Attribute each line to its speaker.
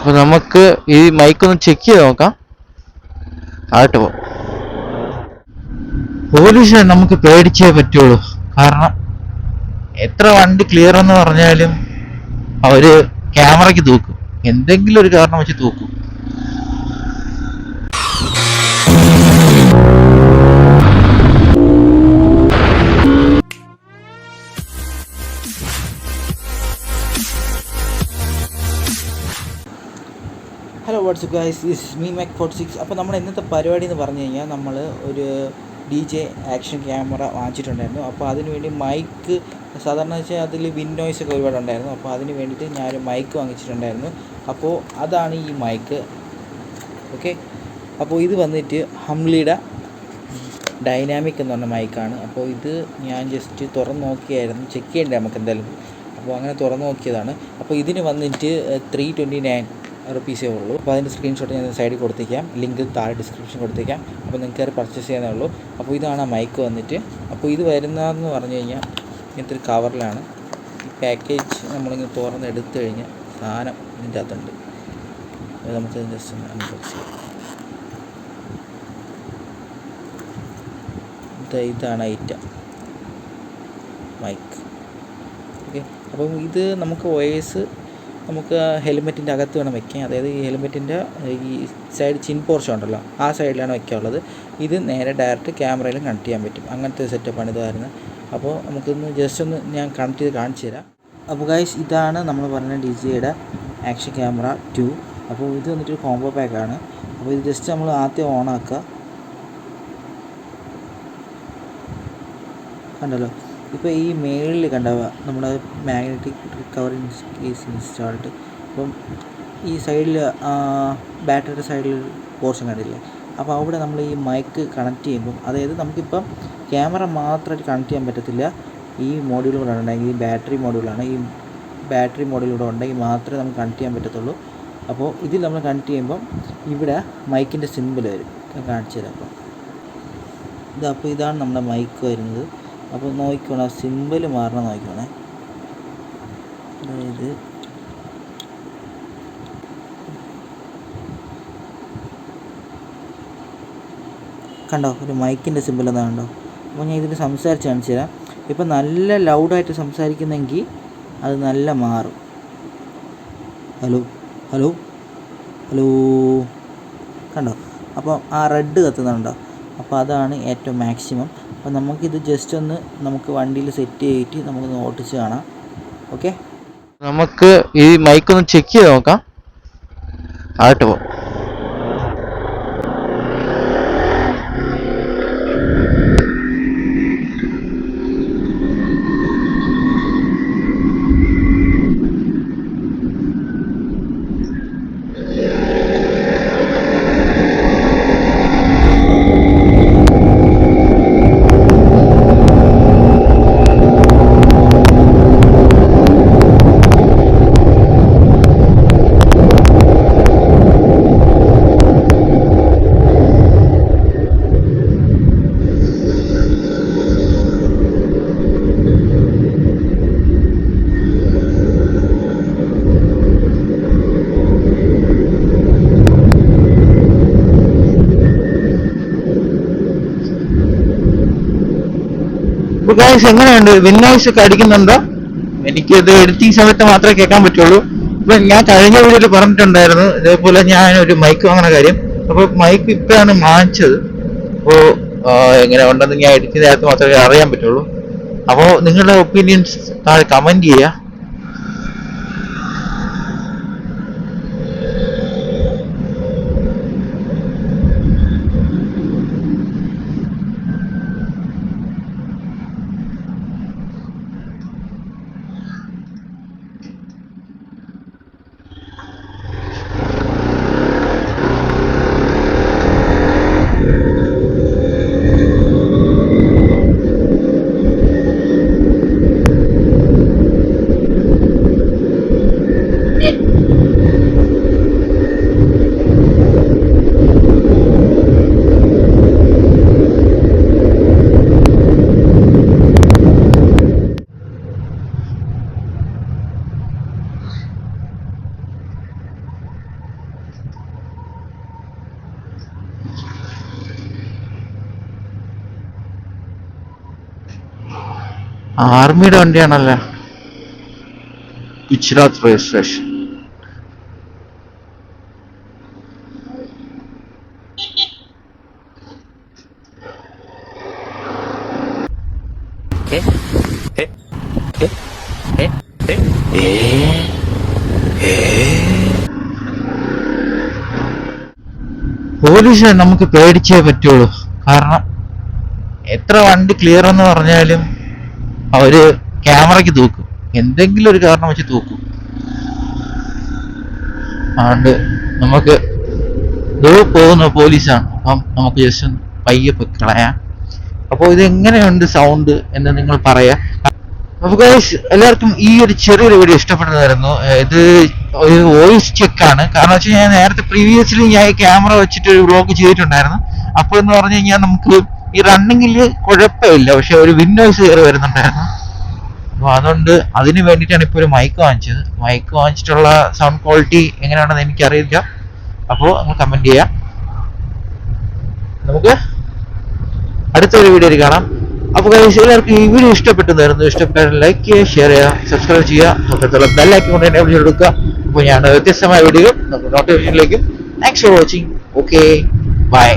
Speaker 1: അപ്പൊ നമുക്ക് ഈ മൈക്ക് ഒന്ന് ചെക്ക് ചെയ്ത് നോക്കാം. ആയിട്ട് പോ. പോലീസ് നമുക്ക് പേടിച്ചേ പറ്റുള്ളൂ. കാരണം എത്ര വണ്ടി ക്ലിയർ എന്ന് പറഞ്ഞാലും അവര് ക്യാമറയ്ക്ക് തൂക്കും, എന്തെങ്കിലും ഒരു കാരണം വെച്ച് തൂക്കും.
Speaker 2: Hello WhatsApp guys, is me Mac 46. അപ്പോൾ നമ്മുടെ ഇന്നത്തെ പരിപാടി എന്ന് പറഞ്ഞു കഴിഞ്ഞാൽ നമ്മൾ ഒരു DJ ആക്ഷൻ ക്യാമറ വാങ്ങിച്ചിട്ടുണ്ടായിരുന്നു. അപ്പോൾ അതിന് വേണ്ടി മൈക്ക്, സാധാരണ വെച്ചാൽ അതിൽ വിൻഡ് നോയ്സ് ഒക്കെ ഒരുപാട് ഉണ്ടായിരുന്നു. അപ്പോൾ അതിന് വേണ്ടിയിട്ട് ഞാനൊരു മൈക്ക് വാങ്ങിച്ചിട്ടുണ്ടായിരുന്നു. അപ്പോൾ അതാണ് ഈ മൈക്ക്. ഓക്കെ, അപ്പോൾ ഇത് വന്നിട്ട് ഹംലിയുടെ ഡൈനാമിക് എന്ന് പറഞ്ഞ മൈക്കാണ്. അപ്പോൾ ഇത് ഞാൻ ജസ്റ്റ് തുറന്ന് നോക്കിയായിരുന്നു, ചെക്ക് ചെയ്യണ്ടേ നമുക്ക് എന്തായാലും. അപ്പോൾ അങ്ങനെ തുറന്ന് നോക്കിയതാണ്. അപ്പോൾ ഇതിന് വന്നിട്ട് 329 റുപ്പീസേ ഉള്ളൂ. അപ്പോൾ അതിൻ്റെ സ്ക്രീൻഷോട്ട് ഞാൻ സൈഡിൽ കൊടുത്തേക്കാം, ലിങ്ക് താഴെ ഡിസ്ക്രിപ്ഷൻ കൊടുത്തേക്കാം. അപ്പോൾ നിങ്ങൾക്ക് കയറി പർച്ചേസ് ചെയ്യാനേ ഉള്ളൂ. അപ്പോൾ ഇതാണ് ആ മൈക്ക് വന്നിട്ട്. അപ്പോൾ ഇത് വരുന്നതെന്ന് പറഞ്ഞു കഴിഞ്ഞാൽ ഇങ്ങനത്തെ ഒരു കവറിലാണ്. ഈ പാക്കേജ് നമ്മളിങ്ങനെ തുറന്ന് എടുത്തു കഴിഞ്ഞാൽ സാധനം ഇതിൻ്റെ അകത്തുണ്ട്. അത് നമുക്ക് ജസ്റ്റ് ഒന്ന് അൺബോക്സ് ചെയ്യാം. ഇതാണ് ഐറ്റം മൈക്ക്. ഓക്കെ, അപ്പം ഇത് നമുക്ക് വോയിസ് നമുക്ക് ഹെൽമെറ്റിൻ്റെ അകത്ത് വേണം വയ്ക്കാൻ. അതായത് ഈ ഹെൽമെറ്റിൻ്റെ ഈ സൈഡ് ചിൻ പോർഷൻ ഉണ്ടല്ലോ, ആ സൈഡിലാണ് വയ്ക്കാനുള്ളത്. ഇത് നേരെ ഡയറക്റ്റ് ക്യാമറയിലും കണക്ട് ചെയ്യാൻ പറ്റും. അങ്ങനത്തെ സെറ്റപ്പാണ് ഇത് വരുന്നത്. അപ്പോൾ നമുക്കൊന്ന് ജസ്റ്റ് ഒന്ന് ഞാൻ കണക്ട് ചെയ്ത് കാണിച്ചു തരാം. അപ്പോൾ ഗൈസ്, ഇതാണ് നമ്മൾ പറഞ്ഞ DJയുടെ ആക്ഷൻ ക്യാമറ 2. അപ്പോൾ ഇത് വന്നിട്ടൊരു കോംബോ പാക്കാണ്. അപ്പോൾ ഇത് ജസ്റ്റ് നമ്മൾ ആദ്യം ഓണാക്കുക. കണ്ടല്ലോ, ഇപ്പോൾ ഈ മേളിൽ കണ്ടാവുക നമ്മുടെ മാഗ്നറ്റിക് റിക്കവറി കേസ് ഇൻസ്റ്റാൾഡ്. അപ്പം ഈ സൈഡിൽ ബാറ്ററിയുടെ സൈഡിൽ പോർഷൻ കണ്ടില്ലേ, അപ്പോൾ അവിടെ നമ്മൾ ഈ മൈക്ക് കണക്ട് ചെയ്യുമ്പം, അതായത് നമുക്കിപ്പം ക്യാമറ മാത്രമായിട്ട് കണക്ട് ചെയ്യാൻ പറ്റത്തില്ല. ഈ മോഡ്യൂൾ കൂടെ ഉണ്ടെങ്കിൽ, ഈ ബാറ്ററി മോഡ്യൂളാണ്, ഈ ബാറ്ററി മോഡ്യൂളൂടെ ഉണ്ടെങ്കിൽ മാത്രമേ നമുക്ക് കണക്ട് ചെയ്യാൻ പറ്റത്തുള്ളൂ. അപ്പോൾ ഇതിൽ നമ്മൾ കണക്ട് ചെയ്യുമ്പം ഇവിടെ മൈക്കിൻ്റെ സിമ്പിൾ വരും. കാണിച്ചു തരാം. അപ്പോൾ ഇതാണ് നമ്മുടെ മൈക്ക് വരുന്നത്. അപ്പോൾ നോക്കിക്കോണം, സിമ്പിൾ മാറണം നോക്കിക്കോണേ. അതായത് കണ്ടോ, ഒരു മൈക്കിൻ്റെ സിമ്പിൾ എന്നാ കണ്ടോ. അപ്പോൾ ഞാൻ ഇതിൽ സംസാരിച്ച് കാണിച്ചു തരാം. ഇപ്പം നല്ല ലൗഡായിട്ട് സംസാരിക്കുന്നെങ്കിൽ അത് നല്ല മാറും. ഹലോ ഹലോ ഹലോ, കണ്ടോ. അപ്പോൾ ആ റെഡ് കത്തുന്നുണ്ടോ, അപ്പോൾ അതാണ് ഏറ്റവും മാക്സിമം. അപ്പോൾ നമുക്കിത് ജസ്റ്റ് ഒന്ന് നമുക്ക് വണ്ടിയിൽ സെറ്റ് ചെയ്തിട്ട് നമുക്കൊന്ന് ഓട്ടിച്ച് കാണാം. ഓക്കെ,
Speaker 1: നമുക്ക് ഈ മൈക്ക് ഒന്ന് ചെക്ക് ചെയ്ത് നോക്കാം. ആയിട്ട് പോ. ഗൈസ്, എങ്ങനെയുണ്ട്? വിൻ നോയ്സ് ഒക്കെ അടിക്കുന്നുണ്ടോ? എനിക്കത് എഡിറ്റിംഗ് സമയത്ത് മാത്രമേ കേൾക്കാൻ പറ്റുള്ളൂ. ഇപ്പൊ ഞാൻ കഴിഞ്ഞ വീഡിയോയിൽ പറഞ്ഞിട്ടുണ്ടായിരുന്നു ഇതേപോലെ ഞാൻ ഒരു മൈക്ക് വാങ്ങുന്ന കാര്യം. അപ്പോൾ മൈക്ക് ഇപ്പോഴാണ് വാങ്ങിച്ചത്. അപ്പോൾ എങ്ങനെ ഉണ്ടെന്ന് ഞാൻ എഡിറ്റ് ചെയ്ത മാത്രമേ അറിയാൻ പറ്റുള്ളൂ. അപ്പോൾ നിങ്ങളുടെ ഒപ്പീനിയൻസ് താഴെ കമന്റ് ചെയ്യുക. ആർമിയുടെ വണ്ടിയാണല്ലോ. ഗുജറാത്ത് രജിസ്ട്രേഷൻ. പോലീസ് നമുക്ക് പേടിച്ചേ പറ്റുള്ളൂ. കാരണം എത്ര വണ്ടി ക്ലിയർ എന്ന് പറഞ്ഞാലും അവര് ക്യാമറയ്ക്ക് തൂക്കും, എന്തെങ്കിലും ഒരു കാരണം വെച്ച് തൂക്കും. അതുകൊണ്ട് നമുക്ക് പോകുന്ന പോലീസാണ്, അപ്പം നമുക്ക് ജസ്റ്റ് ഒന്ന് പയ്യെ കളയാം. അപ്പോൾ ഇത് എങ്ങനെയുണ്ട് സൗണ്ട് എന്ന് നിങ്ങൾ പറയാ. അപ്പൊ ഗൈസ്, എല്ലാവർക്കും ഈ ഒരു ചെറിയൊരു വീഡിയോ ഇഷ്ടപ്പെട്ടതായിരുന്നു. ഇത് ഒരു വോയിസ് ചെക്കാണ്. കാരണം വെച്ചാൽ ഞാൻ നേരത്തെ പ്രീവിയസ്ലി ഞാൻ ഈ ക്യാമറ വെച്ചിട്ട് ഒരു വ്ലോഗ് ചെയ്തിട്ടുണ്ടായിരുന്നു. അപ്പോൾ എന്ന് പറഞ്ഞു കഴിഞ്ഞാൽ നമുക്ക് ഈ റണ്ണിങ്ങിൽ കുഴപ്പമില്ല, പക്ഷെ ഒരു വിൻഡോസ് കയറി വരുന്നുണ്ടായിരുന്നു. അപ്പോൾ അതുകൊണ്ട് അതിന് വേണ്ടിയിട്ടാണ് ഇപ്പോൾ ഒരു മൈക്ക് വാങ്ങിച്ചത്. മൈക്ക് വാങ്ങിച്ചിട്ടുള്ള സൗണ്ട് ക്വാളിറ്റി എങ്ങനെയാണെന്ന് എനിക്കറിയില്ല. അപ്പോൾ നിങ്ങൾ കമന്റ് ചെയ്യാം. നമുക്ക് അടുത്തൊരു വീഡിയോയിൽ കാണാം. അപ്പോൾ ഗൈസ്, എല്ലാവർക്കും ഈ വീഡിയോ ഇഷ്ടപ്പെട്ടതായിരുന്നു. ഇഷ്ടപ്പെട്ടാൽ ലൈക്ക് ചെയ്യുക, ഷെയർ ചെയ്യുക, സബ്സ്ക്രൈബ് ചെയ്യുക, തൊട്ടടുത്തുള്ള ബെൽ ഐക്കൺ കൊണ്ട് എനേബിൾ ചെയ്തെടുക്കുക. അപ്പോൾ ഞാൻ വ്യത്യസ്തമായ വീഡിയോ നമുക്ക് നോട്ടിഫിക്കേഷനിലേക്കും. Thanks for watching. Okay, by.